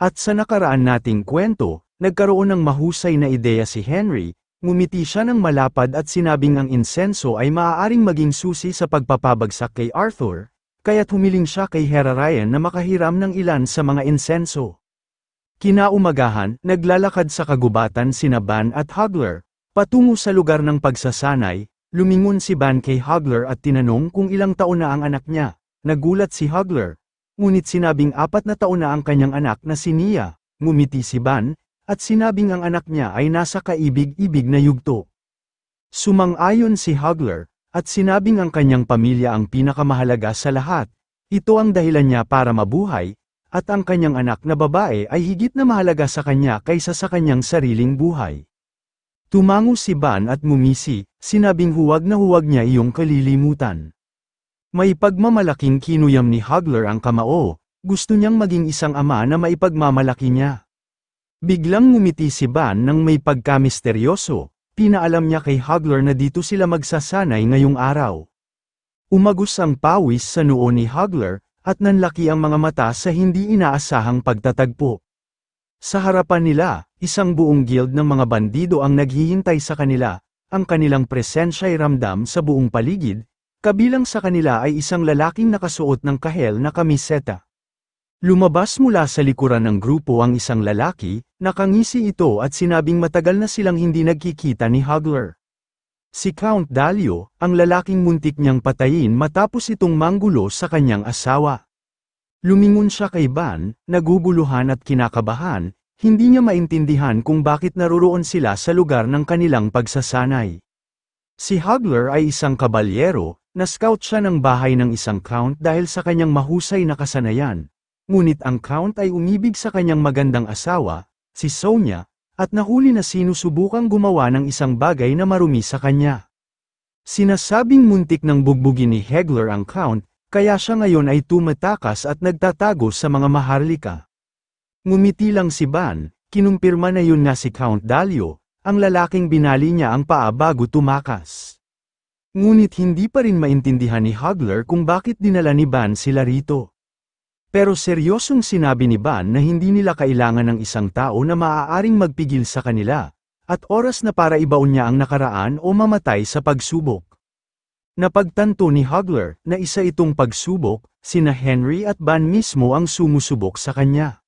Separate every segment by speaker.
Speaker 1: At sa nakaraan nating kwento, nagkaroon ng mahusay na ideya si Henry, ngumiti siya ng malapad at sinabing ang insenso ay maaaring maging susi sa pagpapabagsak kay Arthur, kaya't humiling siya kay Herarian na makahiram ng ilan sa mga insenso. Kinaumagahan, naglalakad sa kagubatan sina Ban at Hagler, patungo sa lugar ng pagsasanay. Lumingon si Ban kay Hagler at tinanong kung ilang taon na ang anak niya. Nagulat si Hagler, ngunit sinabing 4 na taon na ang kanyang anak na si Nia. Ngumiti si Ban, at sinabing ang anak niya ay nasa kaibig-ibig na yugto. Sumang-ayon si Hagler, at sinabing ang kanyang pamilya ang pinakamahalaga sa lahat. Ito ang dahilan niya para mabuhay, at ang kanyang anak na babae ay higit na mahalaga sa kanya kaysa sa kanyang sariling buhay. Tumango si Ban at ngumisi, sinabing huwag na huwag niya iyong kalilimutan. May pagmamalaking kinuyam ni Hagler ang kamao, gusto niyang maging isang ama na maipagmamalaki niya. Biglang ngumiti si Ban nang may pagkamisteryoso, pinaalam niya kay Hagler na dito sila magsasanay ngayong araw. Umagos ang pawis sa noo ni Hagler, at nanlaki ang mga mata sa hindi inaasahang pagtatagpo. Sa harapan nila, isang buong guild ng mga bandido ang naghihintay sa kanila, ang kanilang presensya ay ramdam sa buong paligid, kabilang sa kanila ay isang lalaking nakasuot ng kahel na kamiseta. Lumabas mula sa likuran ng grupo ang isang lalaki, nakangisi ito at sinabing matagal na silang hindi nagkikita ni Hagler. Si Count Dalio, ang lalaking muntik niyang patayin matapos itong manggulo sa kanyang asawa. Lumingon siya kay Ban, naguguluhan at kinakabahan, hindi niya maintindihan kung bakit naroroon sila sa lugar ng kanilang pagsasanay. Si Hagler ay isang kabalyero, na-scout siya ng bahay ng isang count dahil sa kanyang mahusay na kasanayan. Ngunit ang count ay umibig sa kanyang magandang asawa, si Sonia, at nahuli na sinusubukang gumawa ng isang bagay na marumi sa kanya. Sinasabing muntik ng bugbugin ni Hagler ang count, kaya siya ngayon ay tumatakas at nagtatago sa mga maharlika. Ngumiti lang si Ban, kinumpirma na yun nga si Count Dalio, ang lalaking binali niya ang paa bago tumakas. Ngunit hindi pa rin maintindihan ni Hagler kung bakit dinala ni Ban sila rito. Pero seryosong sinabi ni Ban na hindi nila kailangan ng isang tao na maaaring magpigil sa kanila, at oras na para ibaon niya ang nakaraan o mamatay sa pagsubok. Napagtanto ni Hagler na isa itong pagsubok, sina Henry at Ban mismo ang sumusubok sa kanya.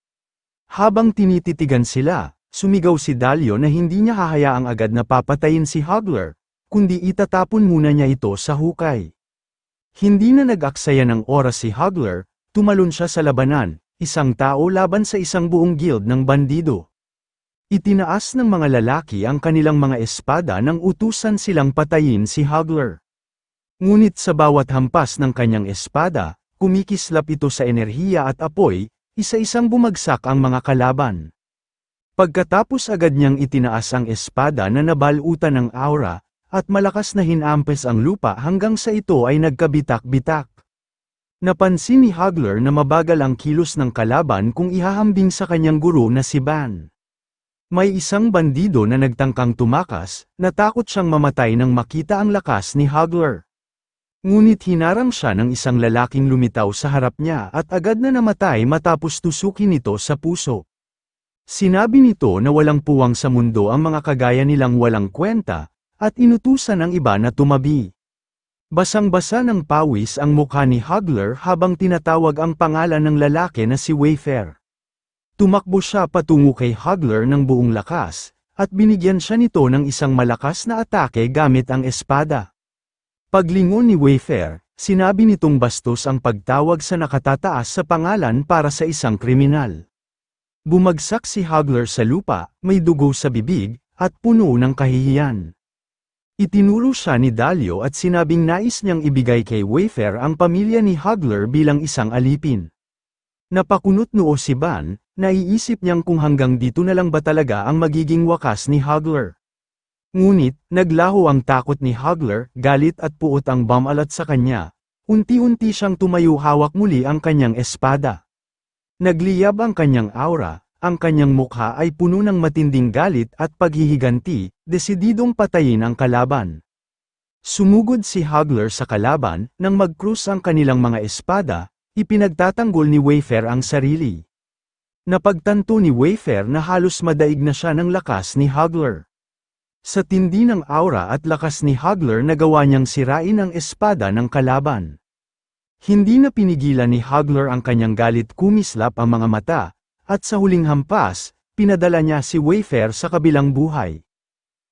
Speaker 1: Habang tinititigan sila, sumigaw si Dalio na hindi niya hahayaang agad na papatayin si Hagler, kundi itatapon muna niya ito sa hukay. Hindi na nag-aksaya ng oras si Hagler, tumalon siya sa labanan, isang tao laban sa isang buong guild ng bandido. Itinaas ng mga lalaki ang kanilang mga espada nang utusan silang patayin si Hagler. Ngunit sa bawat hampas ng kanyang espada, kumikislap ito sa enerhiya at apoy, isa-isang bumagsak ang mga kalaban. Pagkatapos agad niyang itinaas ang espada na nabalutan ng aura, at malakas na hinampes ang lupa hanggang sa ito ay nagkabitak-bitak. Napansin ni Hagler na mabagal ang kilos ng kalaban kung ihahambing sa kanyang guro na si Ban. May isang bandido na nagtangkang tumakas, natakot siyang mamatay nang makita ang lakas ni Hagler. Ngunit hinarang siya ng isang lalaking lumitaw sa harap niya at agad na namatay matapos tusukin ito sa puso. Sinabi nito na walang puwang sa mundo ang mga kagaya nilang walang kwenta, at inutusan ang iba na tumabi. Basang-basa ng pawis ang mukha ni Hagler habang tinatawag ang pangalan ng lalaki na si Wayfair. Tumakbo siya patungo kay Hagler ng buong lakas, at binigyan siya nito ng isang malakas na atake gamit ang espada. Paglingon ni Wayfair, sinabi nitong bastos ang pagtawag sa nakatataas sa pangalan para sa isang kriminal. Bumagsak si Hagler sa lupa, may dugo sa bibig, at puno ng kahihiyan. Itinuro siya ni Dalio at sinabing nais niyang ibigay kay Wayfair ang pamilya ni Hagler bilang isang alipin. Napakunot noo si Ban, naiisip niyang kung hanggang dito na lang ba talaga ang magiging wakas ni Hagler. Ngunit, naglaho ang takot ni Hagler, galit at puot ang bumalat sa kanya. Unti-unti siyang tumayo hawak muli ang kanyang espada. Nagliyab ang kanyang aura, ang kanyang mukha ay puno ng matinding galit at paghihiganti, desididong patayin ang kalaban. Sumugod si Hagler sa kalaban, nang mag-cross ang kanilang mga espada, ipinagtatanggol ni Wayfair ang sarili. Napagtanto ni Wayfair na halos madaig na siya ng lakas ni Hagler. Sa tindi ng aura at lakas ni Hagler nagawa niyang sirain ang espada ng kalaban. Hindi na pinigilan ni Hagler ang kanyang galit, kumislap ang mga mata, at sa huling hampas, pinadala niya si Wayfair sa kabilang buhay.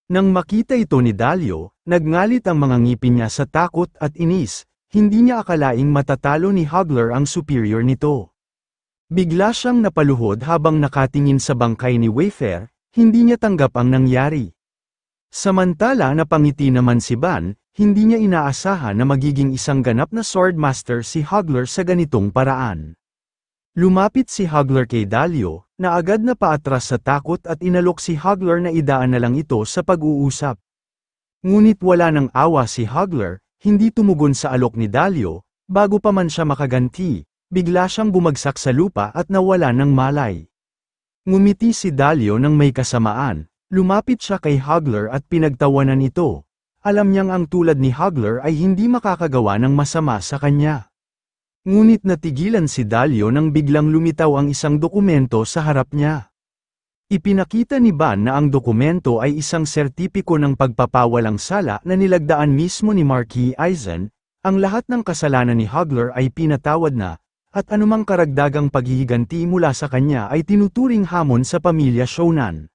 Speaker 1: Nang makita ito ni Dalio, nagngalit ang mga ngipin niya sa takot at inis, hindi niya akalaing matatalo ni Hagler ang superior nito. Bigla siyang napaluhod habang nakatingin sa bangkay ni Wayfair, hindi niya tanggap ang nangyari. Samantala napangiti naman si Ban, hindi niya inaasahan na magiging isang ganap na swordmaster si Hagler sa ganitong paraan. Lumapit si Hagler kay Dalio, na agad na paatras sa takot at inalok si Hagler na idaan na lang ito sa pag-uusap. Ngunit wala ng awa si Hagler, hindi tumugon sa alok ni Dalio, bago pa man siya makaganti, bigla siyang bumagsak sa lupa at nawala ng malay. Ngumiti si Dalio nang may kasamaan. Lumapit siya kay Hagler at pinagtawanan ito. Alam niyang ang tulad ni Hagler ay hindi makakagawa ng masama sa kanya. Ngunit natigilan si Dalio nang biglang lumitaw ang isang dokumento sa harap niya. Ipinakita ni Ban na ang dokumento ay isang sertipiko ng pagpapawalang sala na nilagdaan mismo ni Marquis Eisen. Ang lahat ng kasalanan ni Hagler ay pinatawad na, at anumang karagdagang paghihiganti mula sa kanya ay tinuturing hamon sa pamilya Shonan.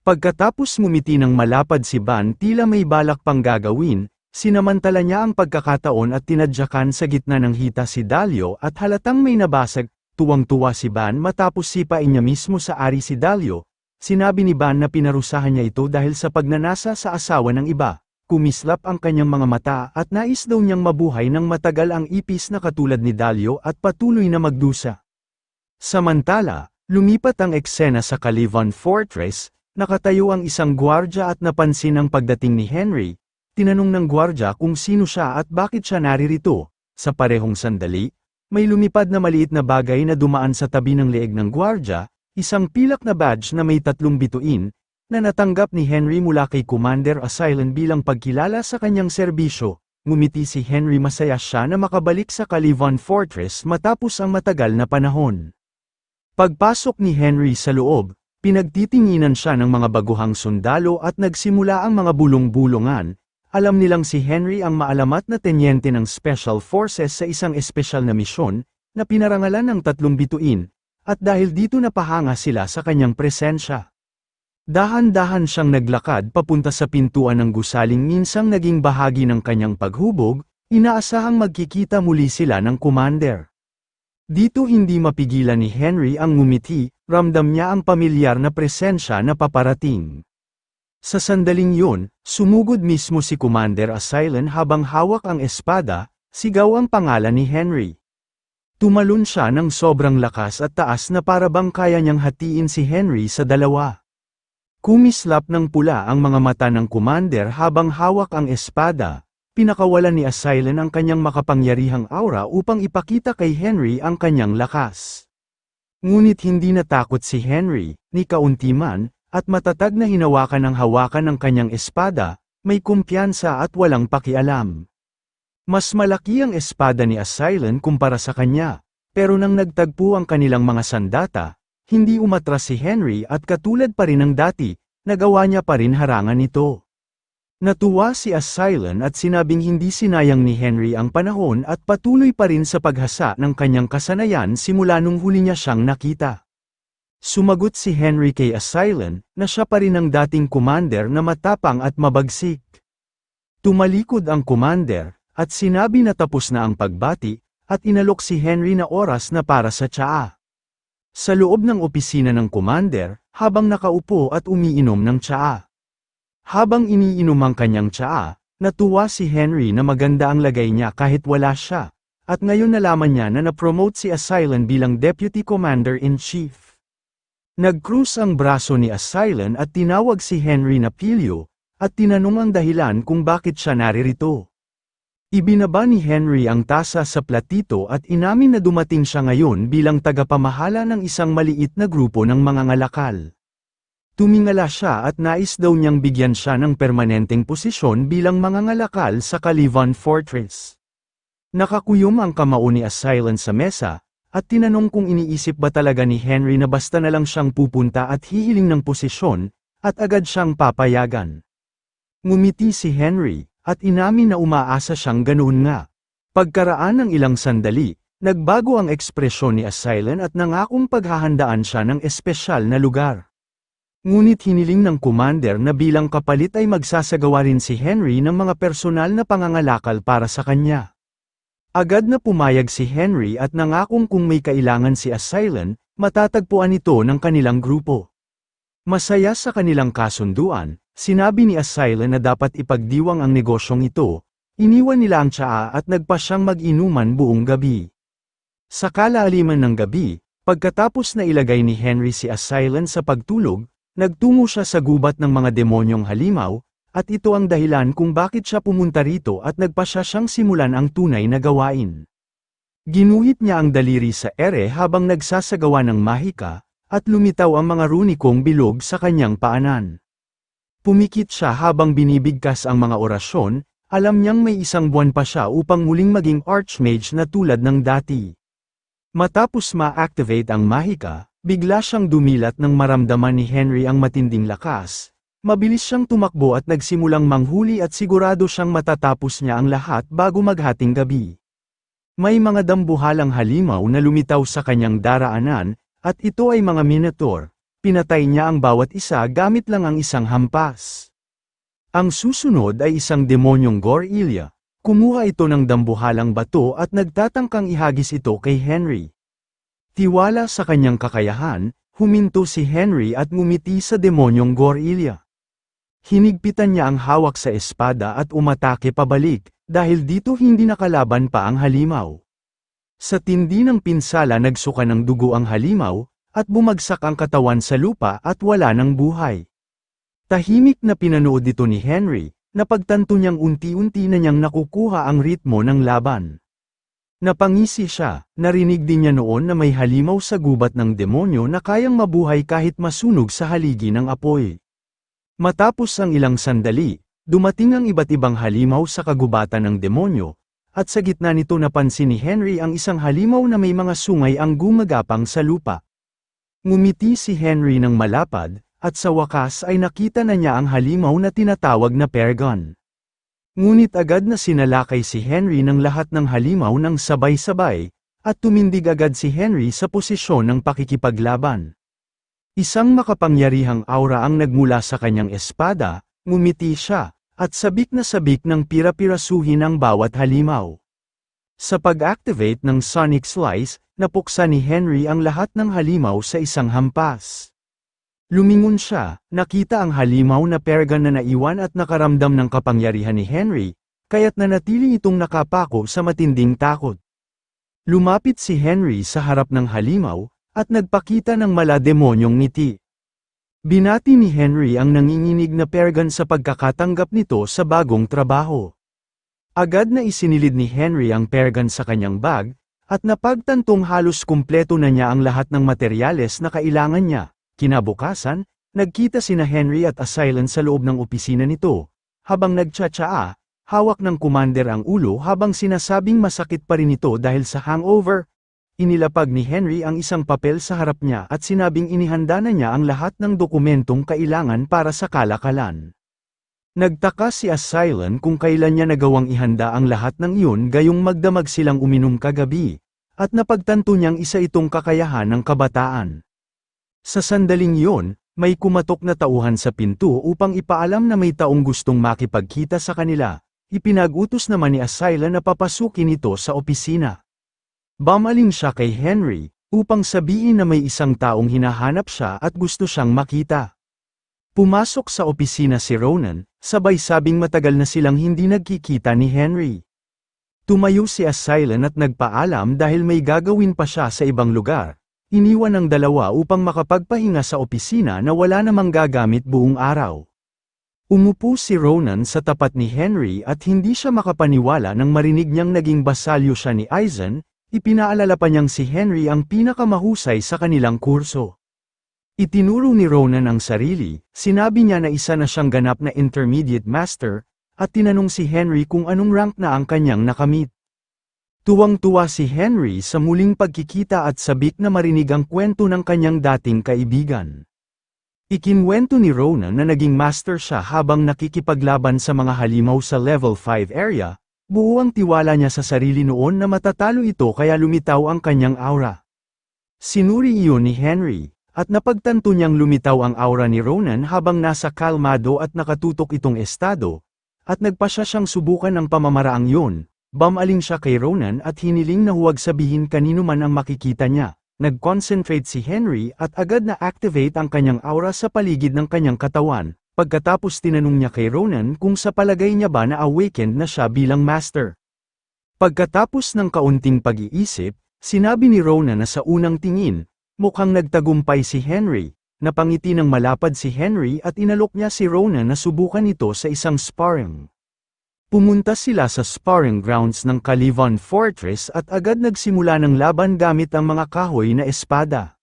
Speaker 1: Pagkatapos ngumiti ng malapad si Ban, tila may balak pang gagawin, sinamantala niya ang pagkakataon at tinadyakan sa gitna ng hita si Dalio at halatang may nabasag. Tuwang-tuwa si Ban matapos sipain niya mismo sa ari si Dalio. Sinabi ni Ban na pinarusahan niya ito dahil sa pagnanasa sa asawa ng iba. Kumislap ang kanyang mga mata at nais daw niyang mabuhay ng matagal ang ipis na katulad ni Dalio at patuloy na magdusa. Samantala, lumipat ang eksena sa Calivan Fortress. Nakatayo ang isang gwardya at napansin ang pagdating ni Henry. Tinanong ng gwardya kung sino siya at bakit siya naririto. Sa parehong sandali, may lumipad na maliit na bagay na dumaan sa tabi ng leeg ng gwardya, isang pilak na badge na may 3 bituin, na natanggap ni Henry mula kay Commander Asylon bilang pagkilala sa kanyang serbisyo. Ngumiti si Henry, masaya siya na makabalik sa Calivan Fortress matapos ang matagal na panahon. Pagpasok ni Henry sa loob, pinagtitinginan siya ng mga baguhang sundalo at nagsimula ang mga bulong-bulungan. Alam nilang si Henry ang maalamat na tenyente ng Special Forces sa isang espesyal na misyon, na pinarangalan ng 3 bituin, at dahil dito napahanga sila sa kanyang presensya. Dahan-dahan siyang naglakad papunta sa pintuan ng gusaling, minsang naging bahagi ng kanyang paghubog, inaasahang magkikita muli sila ng commander. Dito hindi mapigilan ni Henry ang ngumiti, ramdam niya ang pamilyar na presensya na paparating. Sa sandaling yun, sumugod mismo si Commander Asylon habang hawak ang espada, sigaw ang pangalan ni Henry. Tumalon siya ng sobrang lakas at taas na para bang kaya niyang hatiin si Henry sa dalawa. Kumislap ng pula ang mga mata ng Commander habang hawak ang espada. Pinakawalan ni Asylon ang kanyang makapangyarihang aura upang ipakita kay Henry ang kanyang lakas. Ngunit hindi natakot si Henry, ni kaunti man, at matatag na hinawakan ang hawakan ng kanyang espada, may kumpiyansa at walang pakialam. Mas malaki ang espada ni Asylon kumpara sa kanya, pero nang nagtagpo ang kanilang mga sandata, hindi umatras si Henry at katulad pa rin ng dati, nagawa niya pa rin harangan ito. Natuwa si Asylon at sinabing hindi sinayang ni Henry ang panahon at patuloy pa rin sa paghasa ng kanyang kasanayan simula nung huli niya siyang nakita. Sumagot si Henry kay Asylon, na siya pa rin ang dating commander na matapang at mabagsik. Tumalikod ang commander, at sinabi na tapos na ang pagbati, at inalok si Henry na oras na para sa tsaa. Sa loob ng opisina ng commander, habang nakaupo at umiinom ng tsaa. Habang iniinom ang kanyang tsaa, natuwa si Henry na maganda ang lagay niya kahit wala siya, at ngayon nalaman niya na na-promote si Asylon bilang Deputy Commander-in-Chief. Nag-cruise ang braso ni Asylon at tinawag si Henry na Pilyo, at tinanong ang dahilan kung bakit siya naririto. Ibinaba ni Henry ang tasa sa platito at inamin na dumating siya ngayon bilang tagapamahala ng isang maliit na grupo ng mga ngalakal. Tumingala siya at nais daw niyang bigyan siya ng permanenteng posisyon bilang mangangalakal sa Calivan Fortress. Nakakuyom ang kamao ni Asylon sa mesa, at tinanong kung iniisip ba talaga ni Henry na basta na lang siyang pupunta at hihiling ng posisyon, at agad siyang papayagan. Ngumiti si Henry, at inamin na umaasa siyang ganoon nga. Pagkaraan ng ilang sandali, nagbago ang ekspresyon ni Asylon at nangakong paghahandaan siya ng espesyal na lugar. Ngunit hiniling ng commander na bilang kapalit ay magsasagawa rin si Henry ng mga personal na pangangalakal para sa kanya. Agad na pumayag si Henry at nangakong kung may kailangan si Asylon, matatagpuan ito ng kanilang grupo. Masaya sa kanilang kasunduan, sinabi ni Asylon na dapat ipagdiwang ang negosyong ito, iniwan nila ang tsaa at nagpa siyang mag-inuman buong gabi. Sa kalaaliman ng gabi, pagkatapos na ilagay ni Henry si Asylon sa pagtulog, nagtungo siya sa gubat ng mga demonyong halimaw, at ito ang dahilan kung bakit siya pumunta rito at nagpasya siyang simulan ang tunay na gawain. Ginuhit niya ang daliri sa ere habang nagsasagawa ng mahika, at lumitaw ang mga runikong bilog sa kanyang paanan. Pumikit siya habang binibigkas ang mga orasyon, alam niyang may isang buwan pa siya upang muling maging archmage na tulad ng dati. Matapos ma-activate ang mahika, bigla siyang dumilat nang maramdaman ni Henry ang matinding lakas. Mabilis siyang tumakbo at nagsimulang manghuli at sigurado siyang matatapos niya ang lahat bago maghating gabi. May mga dambuhalang halimaw na lumitaw sa kanyang daraanan, at ito ay mga minotaur. Pinatay niya ang bawat isa gamit lang ang isang hampas. Ang susunod ay isang demonyong Gorelia. Kumuha ito ng dambuhalang bato at nagtatangkang ihagis ito kay Henry. Tiwala sa kanyang kakayahan, huminto si Henry at ngumiti sa demonyong Gorelia. Hinigpitan niya ang hawak sa espada at umatake pabalik, dahil dito hindi nakalaban pa ang halimaw. Sa tindi ng pinsala nagsuka ng dugo ang halimaw, at bumagsak ang katawan sa lupa at wala ng buhay. Tahimik na pinanood ito ni Henry, napagtanto niyang unti-unti na niyang nakukuha ang ritmo ng laban. Napangisi siya, narinig din niya noon na may halimaw sa gubat ng demonyo na kayang mabuhay kahit masunog sa haligi ng apoy. Matapos ang ilang sandali, dumating ang iba't ibang halimaw sa kagubatan ng demonyo, at sa gitna nito napansin ni Henry ang isang halimaw na may mga sungay ang gumagapang sa lupa. Ngumiti si Henry ng malapad, at sa wakas ay nakita na niya ang halimaw na tinatawag na Paragon. Ngunit agad na sinalakay si Henry ng lahat ng halimaw ng sabay-sabay, at tumindig agad si Henry sa posisyon ng pakikipaglaban. Isang makapangyarihang aura ang nagmula sa kanyang espada, ngumiti siya, at sabik na sabik ng pira-pirasuhin ang bawat halimaw. Sa pag-activate ng Sonic Slice, napuksa ni Henry ang lahat ng halimaw sa isang hampas. Lumingon siya, nakita ang halimaw na Paragon na naiwan at nakaramdam ng kapangyarihan ni Henry, kaya't nanatili itong nakapako sa matinding takot. Lumapit si Henry sa harap ng halimaw, at nagpakita ng mala-demonyong ngiti. Binati ni Henry ang nanginginig na Paragon sa pagkakatanggap nito sa bagong trabaho. Agad na isinilid ni Henry ang Paragon sa kanyang bag, at napagtantong halos kumpleto na niya ang lahat ng materyales na kailangan niya. Kinabukasan, nagkita sina Henry at Asylon sa loob ng opisina nito. Habang nagtsatsaa, hawak ng commander ang ulo habang sinasabing masakit pa rin ito dahil sa hangover. Inilapag ni Henry ang isang papel sa harap niya at sinabing inihanda na niya ang lahat ng dokumentong kailangan para sa kalakalan. Nagtaka si Asylon kung kailan niya nagawang ihanda ang lahat ng iyon gayong magdamag silang uminom kagabi, at napagtanto niyang isa itong kakayahan ng kabataan. Sa sandaling iyon, may kumatok na tauhan sa pinto upang ipaalam na may taong gustong makipagkita sa kanila. Ipinag-utos naman ni Asylon na papasukin ito sa opisina. Bumaling siya kay Henry, upang sabihin na may isang taong hinahanap siya at gusto siyang makita. Pumasok sa opisina si Ronan, sabay sabing matagal na silang hindi nagkikita ni Henry. Tumayo si Asylon at nagpaalam dahil may gagawin pa siya sa ibang lugar. Iniwan ang dalawa upang makapagpahinga sa opisina na wala namang gagamit buong araw. Umupo si Ronan sa tapat ni Henry at hindi siya makapaniwala nang marinig niyang naging basalyo siya ni Aizen. Ipinaalala pa niyang si Henry ang pinakamahusay sa kanilang kurso. Itinuro ni Ronan ang sarili, sinabi niya na isa na siyang ganap na intermediate master, at tinanong si Henry kung anong rank na ang kanyang nakamit. Tuwang-tuwa si Henry sa muling pagkikita at sabik na marinig ang kwento ng kanyang dating kaibigan. Ikinwento ni Ronan na naging master siya habang nakikipaglaban sa mga halimaw sa level 5 area, buo ang tiwala niya sa sarili noon na matatalo ito kaya lumitaw ang kanyang aura. Sinuri iyon ni Henry, at napagtanto niyang lumitaw ang aura ni Ronan habang nasa kalmado at nakatutok itong estado, at nagpasya siyang subukan ang pamamaraang yun, bumaling siya kay Ronan at hiniling na huwag sabihin kanino man ang makikita niya. Nag-concentrate si Henry at agad na activate ang kanyang aura sa paligid ng kanyang katawan, pagkatapos tinanong niya kay Ronan kung sa palagay niya ba na awakened na siya bilang master. Pagkatapos ng kaunting pag-iisip, sinabi ni Ronan na sa unang tingin, mukhang nagtagumpay si Henry, napangiti ng malapad si Henry at inalok niya si Ronan na subukan ito sa isang sparring. Pumunta sila sa sparring grounds ng Calivan Fortress at agad nagsimula ng laban gamit ang mga kahoy na espada.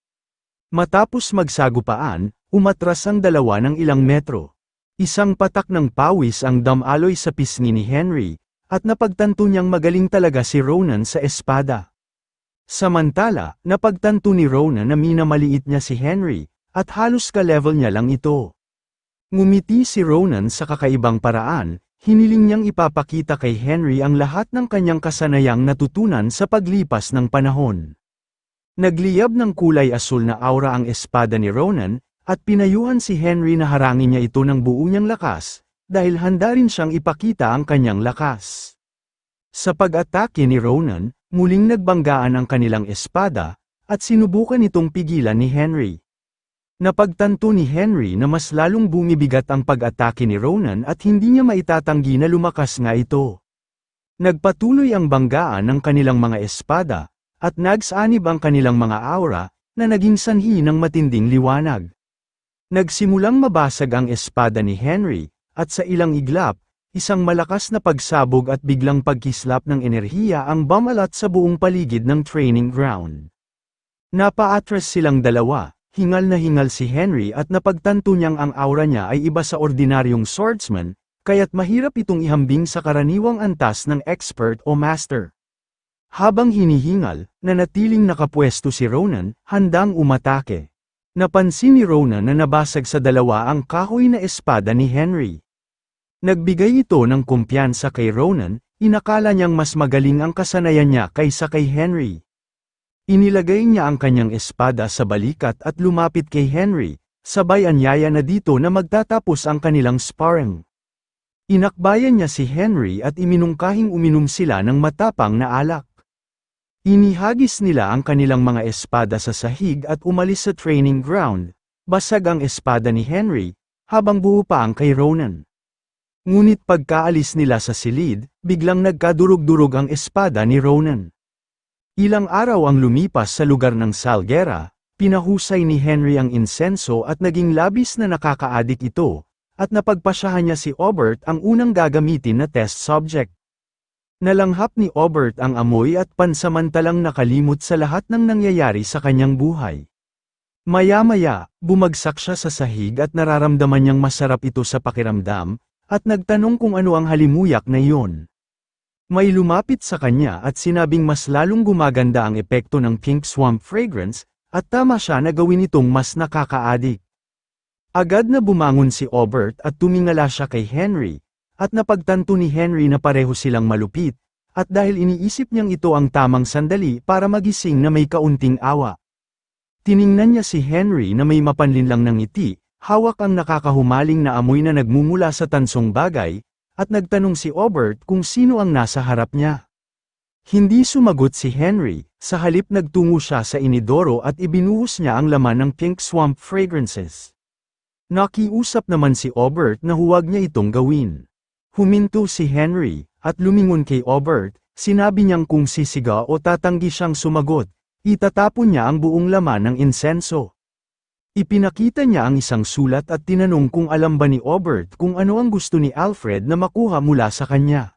Speaker 1: Matapos magsagupaan, umatras ang dalawa ng ilang metro. Isang patak ng pawis ang damaloy sa pisngi ni Henry, at napagtanto niyang magaling talaga si Ronan sa espada. Samantala, napagtanto ni Ronan na minamaliit niya si Henry, at halos ka-level niya lang ito. Ngumiti si Ronan sa kakaibang paraan. Hiniling niyang ipapakita kay Henry ang lahat ng kanyang kasanayang natutunan sa paglipas ng panahon. Nagliyab ng kulay asul na aura ang espada ni Ronan, at pinayuhan si Henry na harangin niya ito ng buo niyang lakas, dahil handa rin siyang ipakita ang kanyang lakas. Sa pag-atake ni Ronan, muling nagbanggaan ang kanilang espada, at sinubukan itong pigilan ni Henry. Napagtanto ni Henry na mas lalong bumibigat ang pag-atake ni Ronan at hindi niya maitatanggi na lumakas nga ito. Nagpatuloy ang banggaan ng kanilang mga espada, at nagsanib ang kanilang mga aura, na naging sanhi ng matinding liwanag. Nagsimulang mabasag ang espada ni Henry, at sa ilang iglap, isang malakas na pagsabog at biglang pagkislap ng enerhiya ang bumalat sa buong paligid ng training ground. Napaatras silang dalawa. Hingal na hingal si Henry at napagtanto niyang ang aura niya ay iba sa ordinaryong swordsman, kaya't mahirap itong ihambing sa karaniwang antas ng expert o master. Habang hinihingal, nanatiling nakapwesto si Ronan, handang umatake. Napansin ni Ronan na nabasag sa dalawa ang kahoy na espada ni Henry. Nagbigay ito ng kumpiyansa kay Ronan, inakala niyang mas magaling ang kasanayan niya kaysa kay Henry. Inilagay niya ang kanyang espada sa balikat at lumapit kay Henry, sabay anyaya na dito na magtatapos ang kanilang sparring. Inakbayan niya si Henry at iminungkahing uminom sila ng matapang na alak. Inihagis nila ang kanilang mga espada sa sahig at umalis sa training ground, basag ang espada ni Henry, habang buo pa ang kay Ronan. Ngunit pagkaalis nila sa silid, biglang nagkadurog-durog ang espada ni Ronan. Ilang araw ang lumipas sa lugar ng Salguera, pinahusay ni Henry ang insenso at naging labis na nakakaadik ito, at napagpasyahan niya si Obert ang unang gagamitin na test subject. Nalanghap ni Obert ang amoy at pansamantalang nakalimot sa lahat ng nangyayari sa kanyang buhay. Maya-maya, bumagsak siya sa sahig at nararamdaman niyang masarap ito sa pakiramdam, at nagtanong kung ano ang halimuyak na iyon. May lumapit sa kanya at sinabing mas lalong gumaganda ang epekto ng pink swamp fragrance, at tama siya na gawin itong mas nakakaadik. Agad na bumangon si Obert at tumingala siya kay Henry, at napagtanto ni Henry na pareho silang malupit, at dahil iniisip niyang ito ang tamang sandali para magising na may kaunting awa. Tiningnan niya si Henry na may mapanlinlang ng ngiti, hawak ang nakakahumaling na amoy na nagmumula sa tansong bagay, at nagtanong si Obert kung sino ang nasa harap niya. Hindi sumagot si Henry, sa halip nagtungo siya sa inidoro at ibinuhos niya ang laman ng pink swamp fragrances. Nakiusap naman si Obert na huwag niya itong gawin. Huminto si Henry, at lumingon kay Obert, sinabi niyang kung sisiga o tatanggi siyang sumagot, itatapon niya ang buong laman ng insenso. Ipinakita niya ang isang sulat at tinanong kung alam ba ni Obert kung ano ang gusto ni Alfred na makuha mula sa kanya.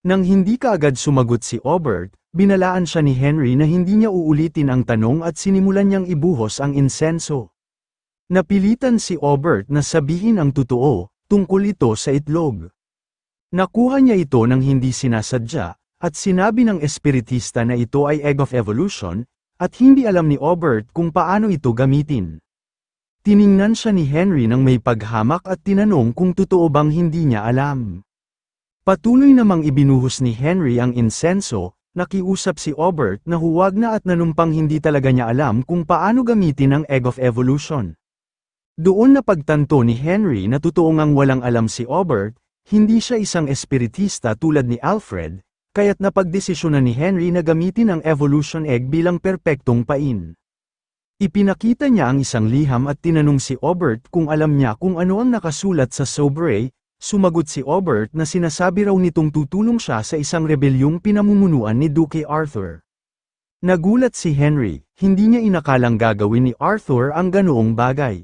Speaker 1: Nang hindi kaagad sumagot si Obert, binalaan siya ni Henry na hindi niya uulitin ang tanong at sinimulan niyang ibuhos ang insenso. Napilitan si Obert na sabihin ang totoo, tungkol ito sa itlog. Nakuha niya ito nang hindi sinasadya, at sinabi ng espiritista na ito ay Egg of Evolution, at hindi alam ni Obert kung paano ito gamitin. Tiningnan siya ni Henry nang may paghamak at tinanong kung totoo bang hindi niya alam. Patuloy namang ibinuhos ni Henry ang insenso, nakiusap si Obert na huwag na at nanumpang hindi talaga niya alam kung paano gamitin ang Egg of Evolution. Doon napagtanto ni Henry na totoo ngang walang alam si Obert, hindi siya isang espiritista tulad ni Alfred, kaya't napagdesisyonan ni Henry na gamitin ang Evolution Egg bilang perpektong pain. Ipinakita niya ang isang liham at tinanong si Obert kung alam niya kung ano ang nakasulat sa sobre. Sumagot si Obert na sinasabi raw nitong tutulong siya sa isang rebelyong pinamumunuan ni Duke Arthur. Nagulat si Henry, hindi niya inakalang gagawin ni Arthur ang ganoong bagay.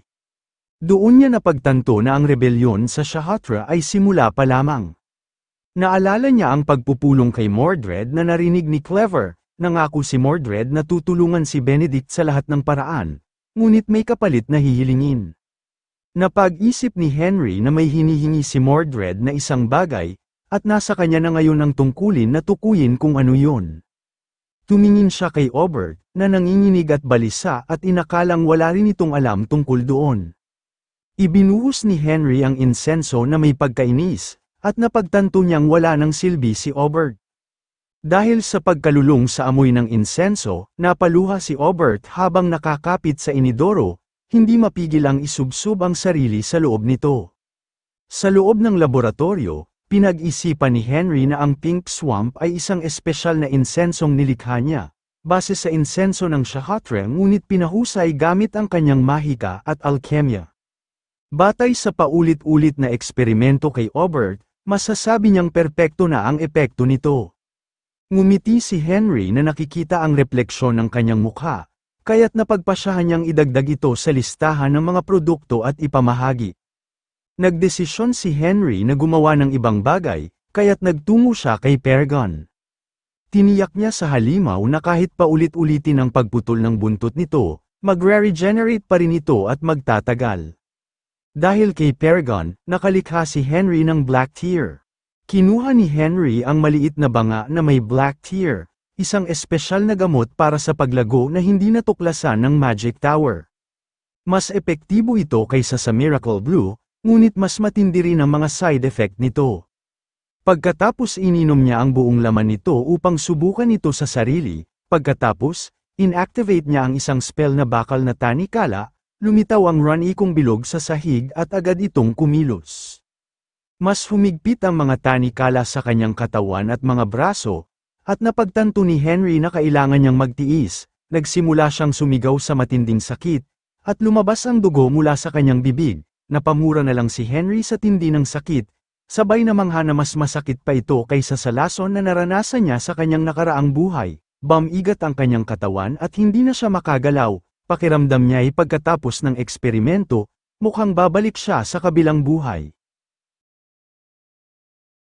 Speaker 1: Doon niya napagtanto na ang rebelyon sa Shahatra ay simula pa lamang. Naalala niya ang pagpupulong kay Mordred na narinig ni Clever, nangako si Mordred na tutulungan si Benedict sa lahat ng paraan, ngunit may kapalit na hihilingin. Napag-isip ni Henry na may hinihingi si Mordred na isang bagay, at nasa kanya na ngayon ang tungkulin na tukuyin kung ano yun. Tumingin siya kay Obert, na nanginginig at balisa at inakalang wala rin itong alam tungkol doon. Ibinuhos ni Henry ang insenso na may pagkainis, at napagtanto niyang wala ng silbi si Obert. Dahil sa pagkalulong sa amoy ng insenso, napaluha si Obert habang nakakapit sa inidoro, hindi mapigil ang isubsob ang sarili sa loob nito. Sa loob ng laboratorio, pinag-isipan ni Henry na ang Pink Swamp ay isang espesyal na insensong nilikha niya, base sa insenso ng Shahatra ngunit pinahusay gamit ang kanyang mahika at alkemya. Batay sa paulit-ulit na eksperimento kay Obert, masasabi niyang perpekto na ang epekto nito. Ngumiti si Henry na nakikita ang refleksyon ng kanyang mukha, kaya't napagpasyahan niyang idagdag ito sa listahan ng mga produkto at ipamahagi. Nagdesisyon si Henry na gumawa ng ibang bagay, kaya't nagtungo siya kay Paragon. Tiniyak niya sa halimaw na kahit paulit-ulitin ang pagputol ng buntot nito, magre-regenerate pa rin ito at magtatagal. Dahil kay Paragon, nakalikha si Henry ng Black Tear. Kinuha ni Henry ang maliit na banga na may Black Tear, isang espesyal na gamot para sa paglago na hindi natuklasan ng Magic Tower. Mas epektibo ito kaysa sa Miracle Blue, ngunit mas matindi rin ang mga side effect nito. Pagkatapos ininom niya ang buong laman nito upang subukan ito sa sarili, pagkatapos, inactivate niya ang isang spell na bakal na tanikala, lumitaw ang run-ikong bilog sa sahig at agad itong kumilos. Mas humigpit ang mga tanikala sa kanyang katawan at mga braso, at napagtanto ni Henry na kailangan niyang magtiis, nagsimula siyang sumigaw sa matinding sakit, at lumabas ang dugo mula sa kanyang bibig, napamura na lang si Henry sa tindi ng sakit, sabay na mangha na mas masakit pa ito kaysa sa lason na naranasan niya sa kanyang nakaraang buhay, bamigat ang kanyang katawan at hindi na siya makagalaw. Pakiramdam niya ay pagkatapos ng eksperimento, mukhang babalik siya sa kabilang buhay.